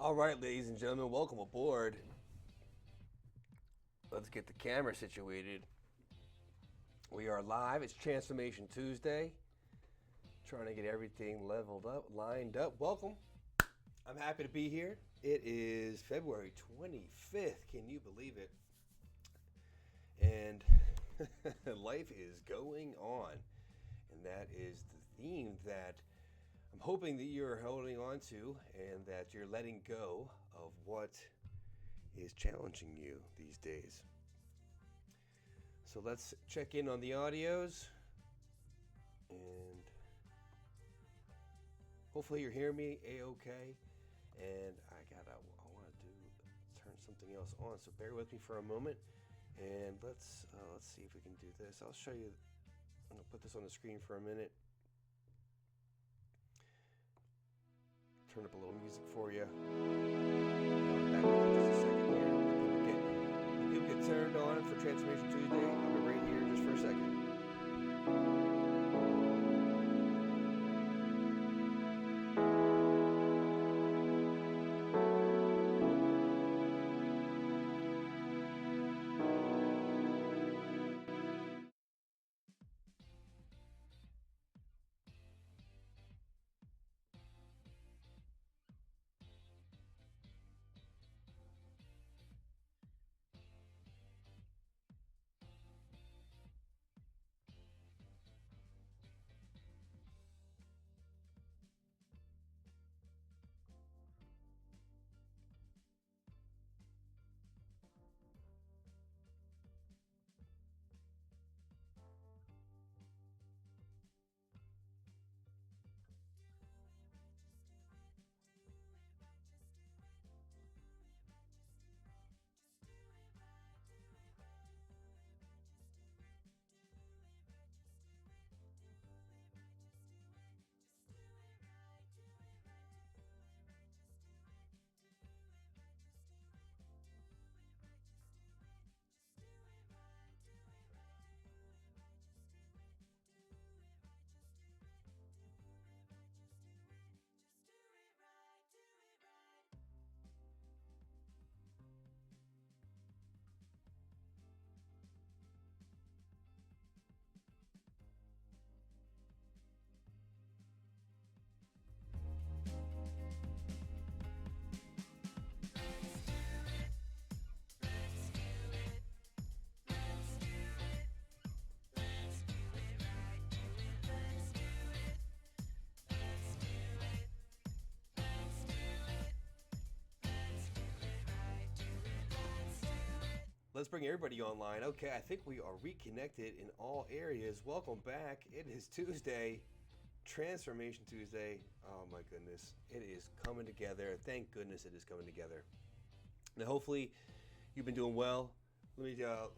All right, ladies and gentlemen, welcome aboard. Let's get the camera situated. We are live. It's Transformation Tuesday. Trying to get everything leveled up, lined up. Welcome. I'm happy to be here. It is February 25th. Can you believe it? And life is going on. And that is the theme that I'm hoping that you're holding on to and that you're letting go of what is challenging you these days. So let's check in on the audios, and hopefully you're hearing me a-okay. And I want to turn something else on, so bear with me for a moment, and let's see if we can do this. I'll show you. I'm gonna put this on the screen for a minute. Turn up a little music for you. I'll be back with you just a second here. The people get turned on for Transformation Tuesday. I'll be right here just for a second. Let's bring everybody online. Okay, I think we are reconnected in all areas. Welcome back. It is Tuesday, Transformation Tuesday. Oh my goodness, it is coming together. Thank goodness it is coming together. Now, hopefully, you've been doing well. Let me get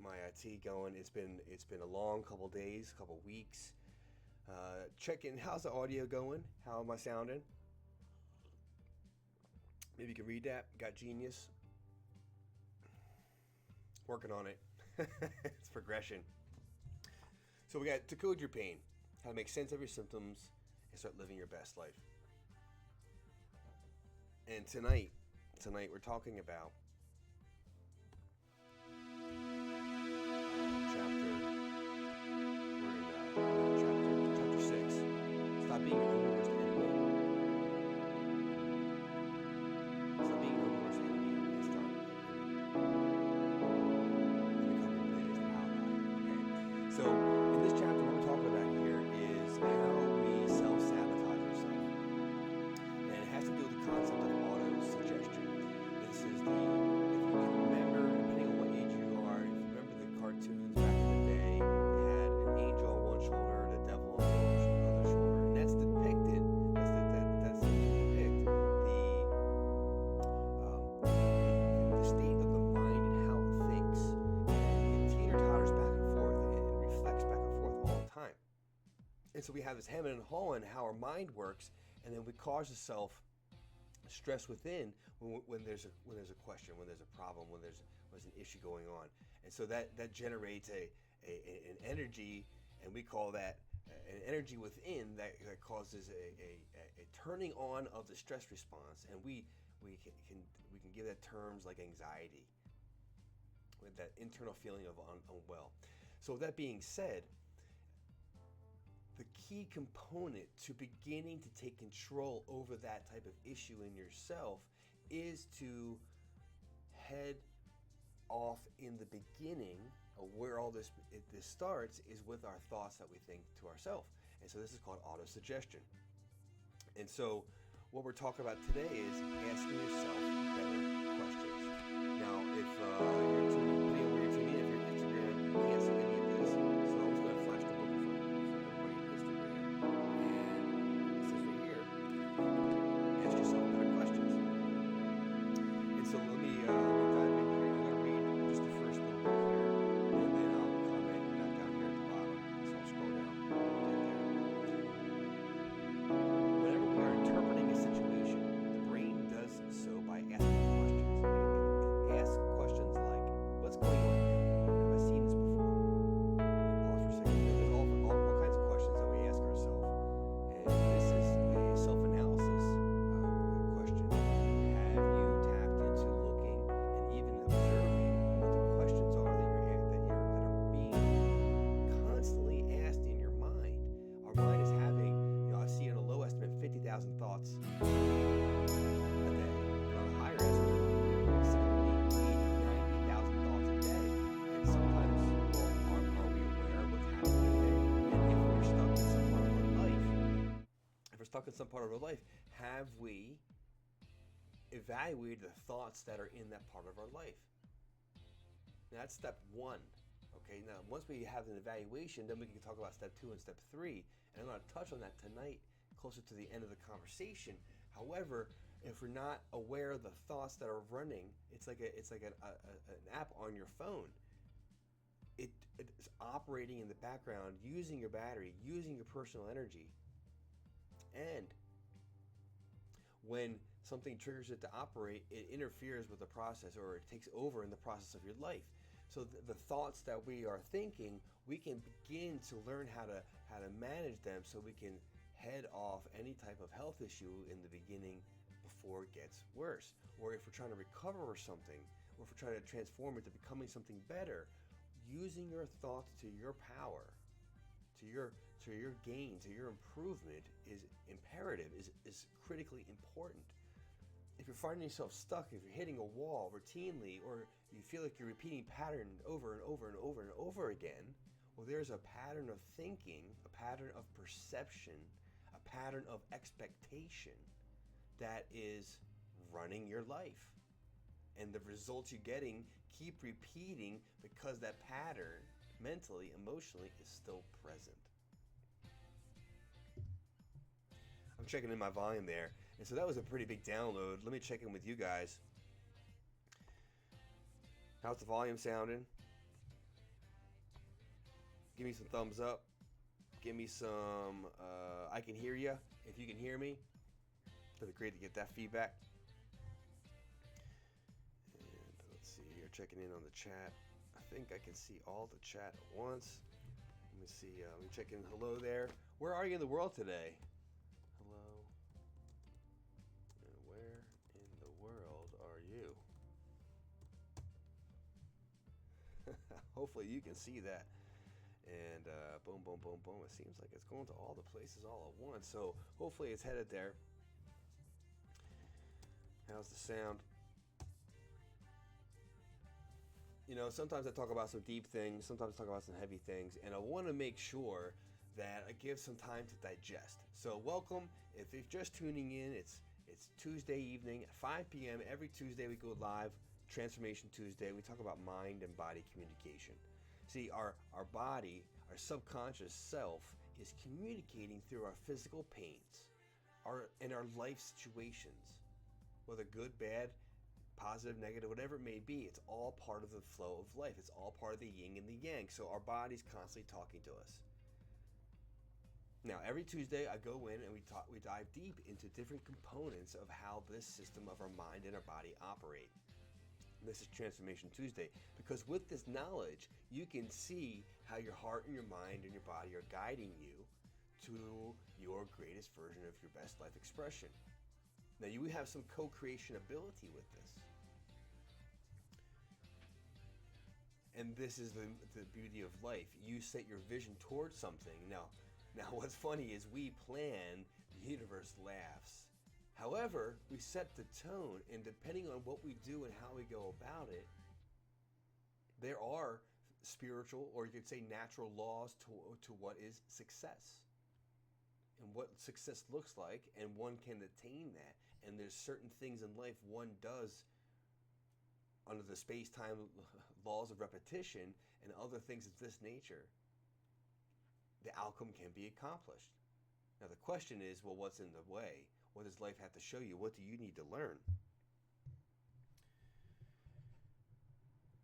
my tea going. It's been a long couple days, couple weeks. Check in. How's the audio going? How am I sounding? Maybe you can read that. Got genius. Working on it. It's progression. So we got Decode Your Pain. How to make sense of your symptoms and start living your best life. And tonight we're talking about chapter 6. Stop being your own worst enemy. Stop being your own worst enemy and start becoming the ally. Okay. So in this chapter, what we're talking about here is how we self-sabotage ourselves. And it has to do with the concept of auto-suggestion. This is if you can remember, depending on what age you are, if you remember the cartoons back in the day, they had an angel on one shoulder, the devil on the other shoulder. And that's depicted, that's to depict the state of the mind and how it thinks. And it teeter-totters back and forth and reflects back and forth all the time. And so we have this hemming and hawing how our mind works, and then we cause ourselves stress within when there's a question, when there's a problem, when there's an issue going on, and so that generates an energy, and we call that an energy within that causes a turning on of the stress response, and we can give that terms like anxiety, with that internal feeling of unwell. So with that being said, the key component to beginning to take control over that type of issue in yourself is to head off in the beginning of where all this starts is with our thoughts that we think to ourselves. And so this is called auto-suggestion. And so what we're talking about today is asking yourself better questions. Now, if you're tuning, depending on where you're tuning in, if you're on Instagram, you can't see any of this. So I'm just going to flash the book in front of everybody on Instagram. And it says right here, ask yourself better questions. And so let me dive in here. I'm going to read just the first little bit here, and then I'll comment back down here at the bottom. So I'll scroll down and get there. Whenever we are interpreting a situation, the brain does so by asking questions. It asks questions like, what's going on here? Have I seen this before? Let me pause for a second. There's all kinds of questions that we ask ourselves. And this is a self-analysis question. Have you tapped into looking and even observing what the questions are that are being constantly asked in your mind? Our mind is having, I see in a low estimate 50,000 thoughts a day, and on a higher estimate 70, 80, 90,000 thoughts a day. And sometimes, well, are we aware of what's happening today? And if we're stuck in some part of our life, have we evaluated the thoughts that are in that part of our life? Now, that's step one. Okay, now once we have an evaluation, then we can talk about step 2 and step 3. And I'm going to touch on that tonight, closer to the end of the conversation. However, if we're not aware of the thoughts that are running, it's like an app on your phone. It's operating in the background, using your battery, using your personal energy. And when something triggers it to operate, it interferes with the process, or it takes over in the process of your life. So the thoughts that we are thinking, we can begin to learn how to manage them, so we can head off any type of health issue in the beginning before it gets worse. Or if we're trying to recover something, or if we're trying to transform it to becoming something better, using your thoughts to your power, to your gain, to your improvement is imperative, is critically important. If you're finding yourself stuck, if you're hitting a wall routinely, or you feel like you're repeating pattern over and over and over and over again, well, there's a pattern of thinking, a pattern of perception, a pattern of expectation that is running your life. And the results you're getting keep repeating because that pattern, mentally, emotionally, is still present. I'm checking in my volume there. And so that was a pretty big download. Let me check in with you guys. How's the volume sounding? Give me some thumbs up. Give me some, I can hear you. If you can hear me, that'd be great to get that feedback. And let's see here, checking in on the chat. I think I can see all the chat at once. Let me see, let me check in. Hello there. Where are you in the world today? Hello. And where in the world are you? Hopefully you can see that. And boom, boom, boom, boom. It seems like it's going to all the places all at once. So hopefully it's headed there. How's the sound? You know, sometimes I talk about some deep things, sometimes I talk about some heavy things, and I want to make sure that I give some time to digest. So welcome. If you're just tuning in, it's Tuesday evening at 5 p.m. Every Tuesday we go live, Transformation Tuesday. We talk about mind and body communication. See, our body, our subconscious self, is communicating through our physical pains, and our life situations, whether good, bad, positive, negative, whatever it may be. It's all part of the flow of life. It's all part of the yin and the yang. So our body's constantly talking to us. Now, every Tuesday I go in and we dive deep into different components of how this system of our mind and our body operate. This is Transformation Tuesday, because with this knowledge, you can see how your heart and your mind and your body are guiding you to your greatest version of your best life expression. Now, you have some co-creation ability with this. And this is the beauty of life. You set your vision towards something. Now what's funny is we plan, the universe laughs. However, we set the tone, and depending on what we do and how we go about it, there are spiritual, or you could say natural laws to what is success and what success looks like, and one can attain that. And there's certain things in life one does under the space-time laws of repetition, and other things of this nature, the outcome can be accomplished. Now the question is, well, what's in the way? What does life have to show you? What do you need to learn?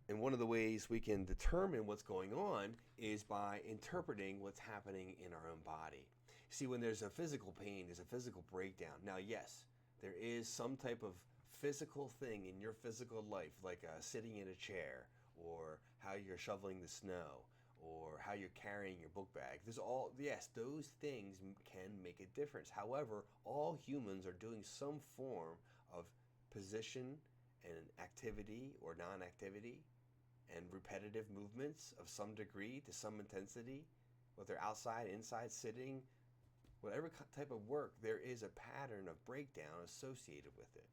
And one of the ways we can determine what's going on is by interpreting what's happening in our own body. See, when there's a physical pain, there's a physical breakdown. Now, yes, there is some type of physical thing in your physical life, like sitting in a chair, or how you're shoveling the snow, or how you're carrying your book bag. Yes, those things can make a difference. However, all humans are doing some form of position and activity or non-activity and repetitive movements of some degree to some intensity, whether outside, inside, sitting, whatever type of work, there is a pattern of breakdown associated with it.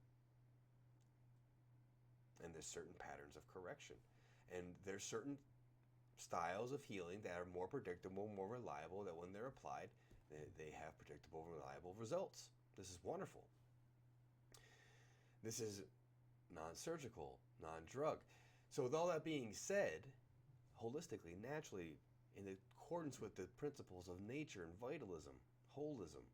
And there's certain patterns of correction. And there's certain styles of healing that are more predictable, more reliable, that when they're applied, they have predictable, reliable results. This is wonderful. This is non-surgical, non-drug. So with all that being said, holistically, naturally, in accordance with the principles of nature and vitalism, holism.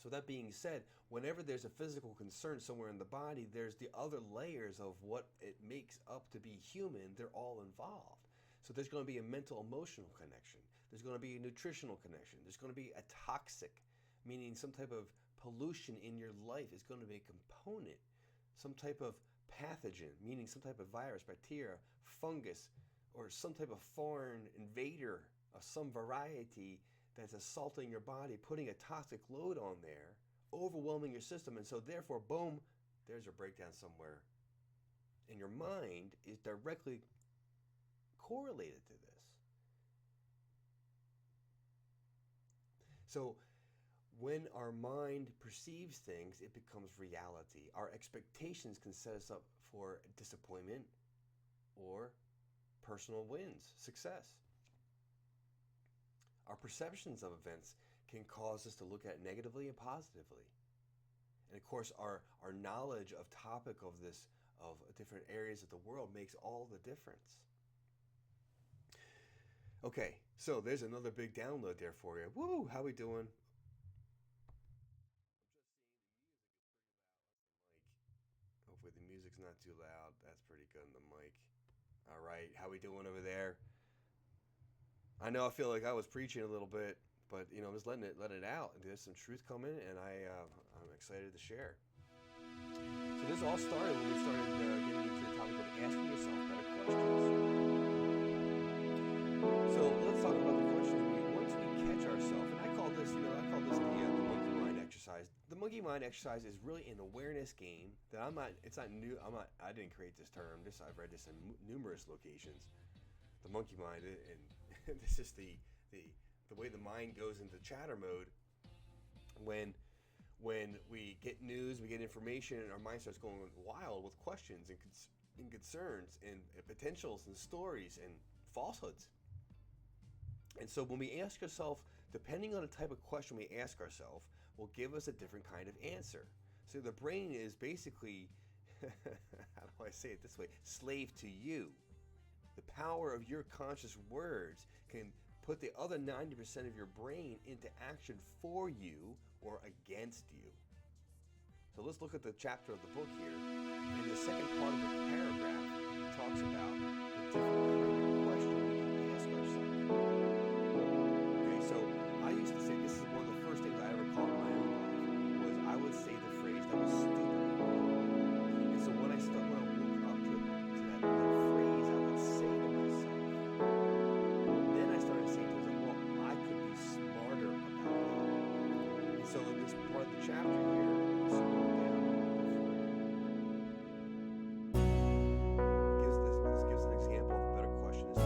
So that being said, whenever there's a physical concern somewhere in the body, there's the other layers of what it makes up to be human. They're all involved. So there's going to be a mental emotional connection. There's going to be a nutritional connection. There's going to be a toxic, meaning some type of pollution in your life is going to be a component. Some type of pathogen, meaning some type of virus, bacteria, fungus, or some type of foreign invader of some variety that's assaulting your body, putting a toxic load on there, overwhelming your system. And so therefore, boom, there's a breakdown somewhere. And your mind is directly correlated to this. So when our mind perceives things, it becomes reality. Our expectations can set us up for disappointment or personal wins, success. Our perceptions of events can cause us to look at it negatively and positively. And of course, our knowledge of topic of this, of different areas of the world, makes all the difference. Okay, so there's another big download there for you. Woo, how we doing? Hopefully the music's not too loud. That's pretty good on the mic. All right, how we doing over there? I know I feel like I was preaching a little bit, but I'm just letting it out. And there's some truth coming, and I'm excited to share. So this all started when we started getting into the topic of asking yourself better questions. So let's talk about the questions. Once we catch ourselves, and I call this the monkey mind exercise. The monkey mind exercise is really an awareness game that it's not new. I didn't create this term. I've read this in numerous locations. The monkey mind, and this is the way the mind goes into chatter mode when we get news, we get information, and our mind starts going wild with questions and concerns and potentials and stories and falsehoods. And so when we ask ourselves, depending on the type of question we ask ourselves, will give us a different kind of answer. So the brain is basically, how do I say it this way, slave to you. The power of your conscious words can put the other 90% of your brain into action for you or against you. So let's look at the chapter of the book here. In the second part of the paragraph, it talks about the different kind of question we can ask ourselves. Okay, so I used to say, this is one of the first things I ever caught in my own life, was I would say the phrase, that was stupid. And so when I woke up to that phrase, I would say to myself, then I started saying to myself, well, I could be smart part of the chapter here. Scroll down this gives an example of a better question. So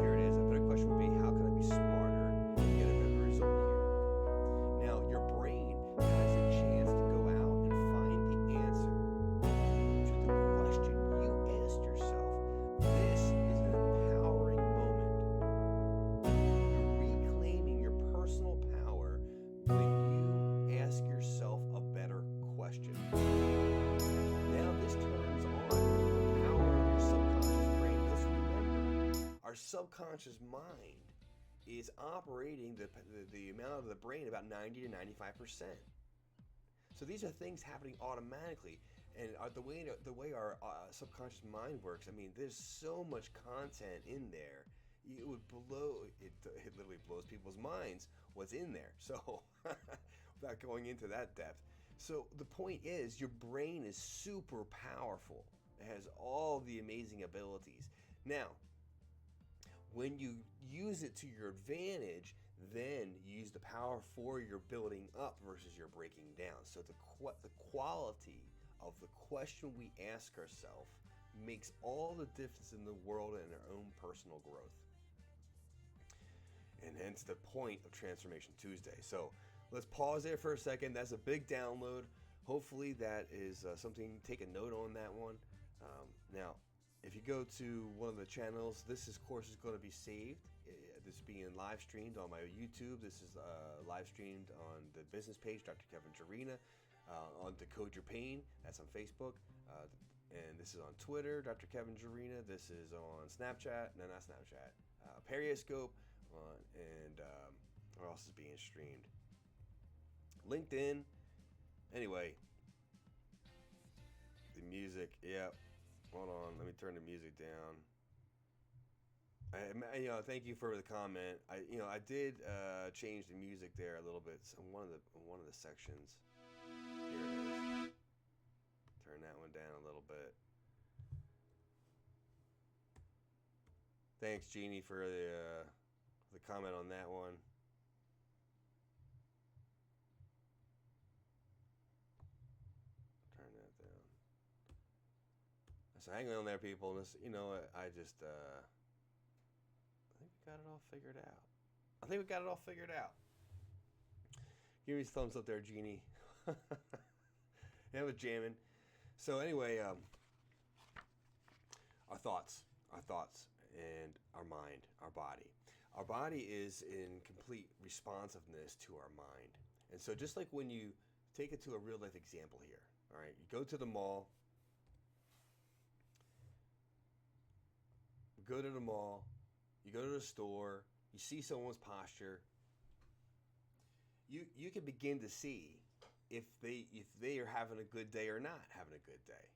here it is. A better question would be, how can I be smarter and get a better result here? Now, your brain has a chance to go out and find the answer to the question you asked yourself. This is an empowering moment. You're reclaiming your personal power when you ask yourself a better question. Now this turns on the power of your subconscious brain. Let's remember, our subconscious mind is operating the amount of the brain about 90 to 95%. So these are things happening automatically. And the way our subconscious mind works, I mean, there's so much content in there. It would it literally blows people's minds what's in there. So without going into that depth. So the point is, your brain is super powerful. It has all the amazing abilities. Now, when you use it to your advantage, then you use the power for your building up versus your breaking down. So the quality of the question we ask ourselves makes all the difference in the world and our own personal growth. And hence the point of Transformation Tuesday. So let's pause there for a second. That's a big download. Hopefully that is something, take a note on that one. Now, if you go to one of the channels, this course is going to be saved. This is being live streamed on my YouTube. This is live streamed on the business page, Dr. Kevin Jarena, on Decode Your Pain. That's on Facebook. And this is on Twitter, Dr. Kevin Jarena. This is on Snapchat. No, not Snapchat. Periscope. And what else is being streamed? LinkedIn. Anyway, the music. Yeah. Hold on, let me turn the music down. Thank you for the comment. I did change the music there a little bit. So one of the sections. Here it is. Turn that one down a little bit. Thanks, Jeannie, for the comment on that one. Turn that down. So hang on there, people. I think we got it all figured out. Give me a thumbs up there, Jeannie. That was jamming. So anyway, our thoughts, and our mind, our body. Our body is in complete responsiveness to our mind. And so just like when you take it to a real life example here, all right, you go to the mall, you go to the store, you see someone's posture, you can begin to see if they are having a good day or not having a good day.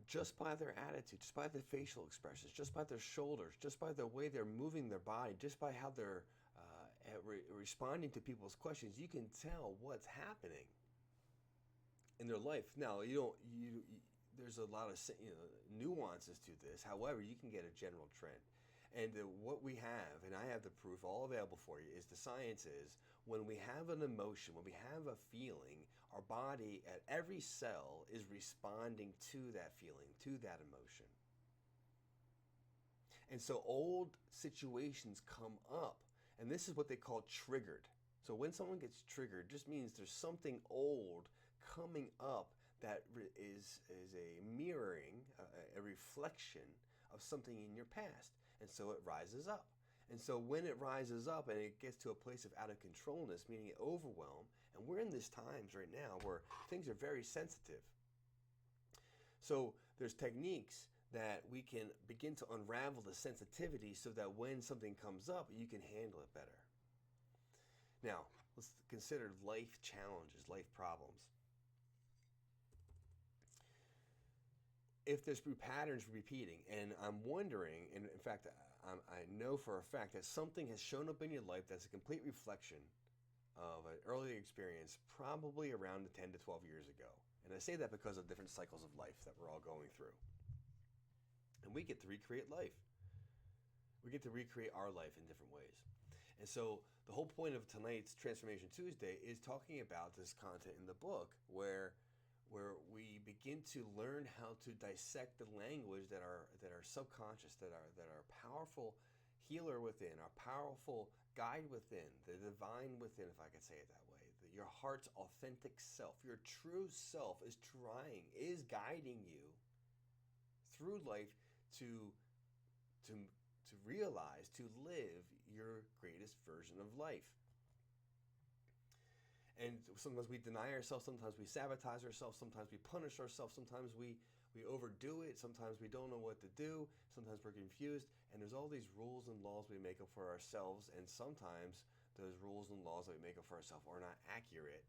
Just by their attitude, just by their facial expressions, just by their shoulders, just by the way they're moving their body, just by how they're responding to people's questions, you can tell what's happening in their life. Now, there's a lot of nuances to this. However, you can get a general trend. And what we have, and I have the proof all available for you, is the science is when we have an emotion, when we have a feeling, our body at every cell is responding to that feeling, to that emotion. And so old situations come up, and this is what they call triggered. So when someone gets triggered, just means there's something old coming up that is a mirroring, a reflection of something in your past. And so it rises up. And so when it rises up and it gets to a place of out of controlness, meaning it overwhelm, and we're in these times right now where things are very sensitive. So there's techniques that we can begin to unravel the sensitivity so that when something comes up, you can handle it better. Now, let's consider life challenges, life problems. If there's patterns repeating, and I'm wondering, and in fact, I know for a fact that something has shown up in your life that's a complete reflection of an early experience, probably around 10 to 12 years ago. And I say that because of different cycles of life that we're all going through. And we get to recreate life. We get to recreate our life in different ways. And so the whole point of tonight's Transformation Tuesday is talking about this content in the book where we begin to learn how to dissect the language that are subconscious, that are powerful healer within, our powerful guide within, the divine within, if I could say it that way. Your heart's authentic self, your true self is guiding you through life to to to realize, to live your greatest version of life. And sometimes we deny ourselves, sometimes we sabotage ourselves, sometimes we punish ourselves, sometimes we overdo it, sometimes we don't know what to do, sometimes we're confused, and there's all these rules and laws we make up for ourselves, and sometimes those rules and laws that we make up for ourselves are not accurate,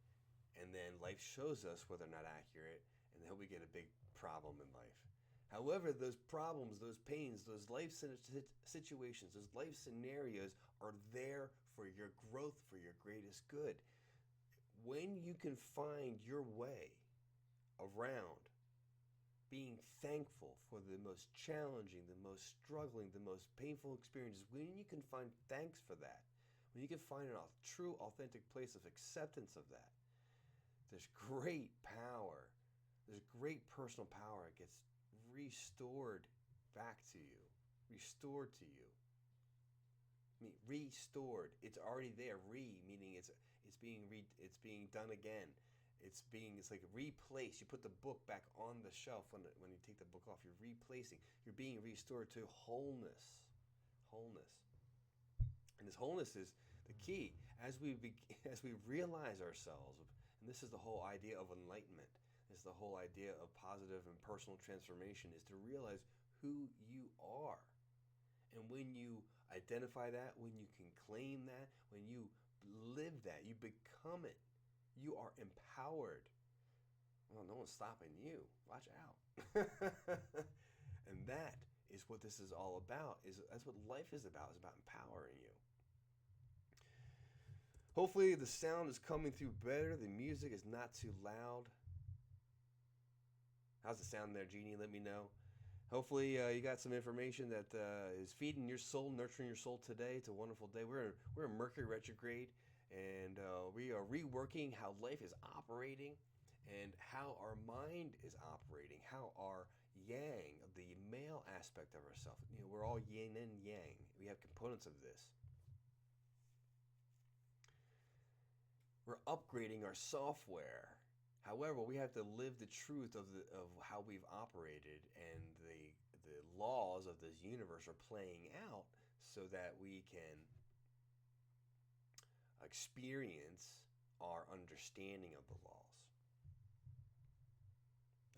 and then life shows us whether they're not accurate, and then we get a big problem in life. However, those problems, those pains, those life situations, those life scenarios are there for your growth, for your greatest good. When you can find your way around being thankful for the most challenging, the most struggling, the most painful experiences, when you can find thanks for that, when you can find a true, authentic place of acceptance of that, there's great power. There's great personal power. It gets restored back to you, restored to you. I mean, restored. It's already there. Meaning it's being done again. It's like replaced. You put the book back on the shelf when you take the book off. You're replacing. You're being restored to wholeness. Wholeness. And this wholeness is the key as we realize ourselves. And this is the whole idea of enlightenment. This is the whole idea of positive and personal transformation, is to realize who you are. And when you identify that, when you can claim that, when you live that, you become it. You are empowered. Well, no one's stopping you. Watch out. And that is what this is all about. That's what life is about. It's about empowering you. Hopefully the sound is coming through better. The music is not too loud. How's the sound there, Jeannie? Let me know. Hopefully you got some information that is feeding your soul, nurturing your soul today. It's a wonderful day. We're in Mercury retrograde, and we are reworking how life is operating and how our mind is operating, how our yang, the male aspect of ourselves, we're all yin and yang. We have components of this. We're upgrading our software. However, we have to live the truth of how we've operated, and the laws of this universe are playing out so that we can experience our understanding of the laws.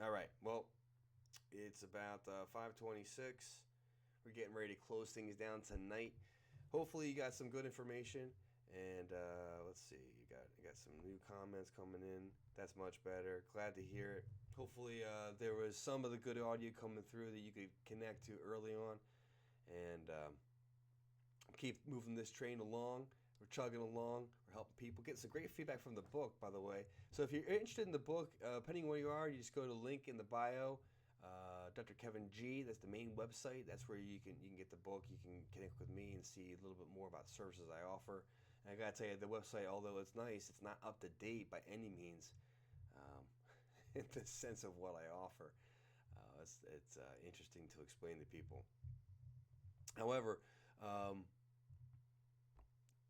All right. Well, it's about 5:26. We're getting ready to close things down tonight. Hopefully, you got some good information. And let's see, you got some new comments coming in. That's much better. Glad to hear it. Hopefully there was some of the good audio coming through that you could connect to early on. And keep moving this train along. We're chugging along. We're helping people. Get some great feedback from the book, by the way. So if you're interested in the book, depending where you are, you just go to the link in the bio. Dr. Kevin G. That's the main website. That's where you can get the book. You can connect with me and see a little bit more about the services I offer. And I gotta tell you, the website, although it's nice, it's not up to date by any means, in the sense of what I offer. It's interesting to explain to people. However,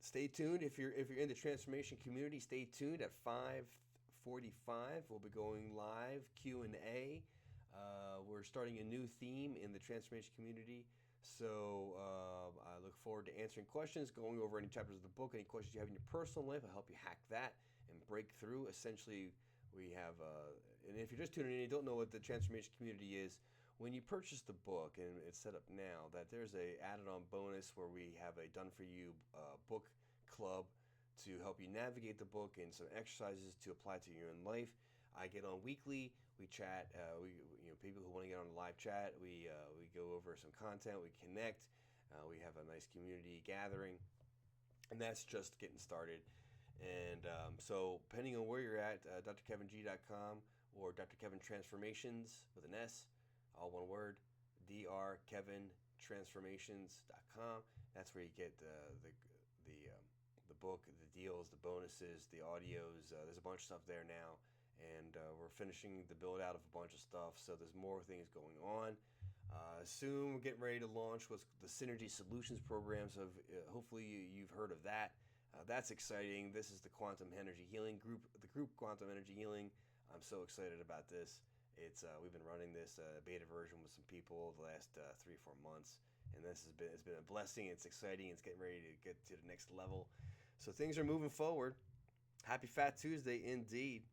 stay tuned if you're in the transformation community. Stay tuned at 5:45. We'll be going live Q&A. We're starting a new theme in the transformation community. So I look forward to answering questions, going over any chapters of the book, any questions you have in your personal life. I'll help you hack that and break through. Essentially, we have, and if you're just tuning in and you don't know what the transformation community is, when you purchase the book, and it's set up now, that there's a added on bonus where we have a done-for-you book club to help you navigate the book and some exercises to apply to your own life. I get on weekly. We chat. People who want to get on the live chat. We go over some content. We connect. We have a nice community gathering, and that's just getting started. And so, depending on where you're at, drkeving.com or Dr. Kevin Transformations with an S, all one word, drkevintransformations quantumtransformations.com. That's where you get the book, the deals, the bonuses, the audios. There's a bunch of stuff there now, and we're finishing the build out of a bunch of stuff. So there's more things going on. Soon we're getting ready to launch what's the Synergy Solutions program. So hopefully you've heard of that. That's exciting. This is the Quantum Energy Healing group, the group Quantum Energy Healing. I'm so excited about this. We've been running this beta version with some people the last 3 or 4 months, and it's been a blessing. It's exciting. It's getting ready to get to the next level. So things are moving forward. Happy Fat Tuesday indeed.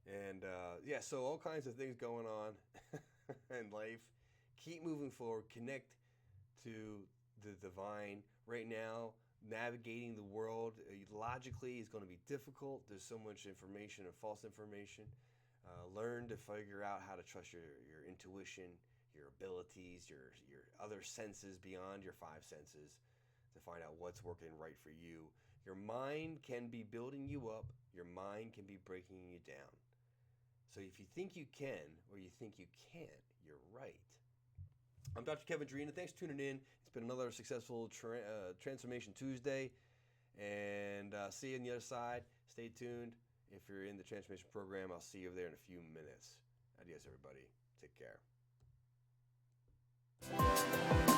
And so all kinds of things going on in life. Keep moving forward. Connect to the divine. Right now, navigating the world logically is going to be difficult. There's so much information and false information. Learn to figure out how to trust your intuition, your abilities, your other senses beyond your 5 senses to find out what's working right for you. Your mind can be building you up. Your mind can be breaking you down. So if you think you can or you think you can't, you're right. I'm Dr. Kevin Drina. Thanks for tuning in. It's been another successful Transformation Tuesday. And see you on the other side. Stay tuned. If you're in the Transformation program, I'll see you over there in a few minutes. Adios, everybody. Take care.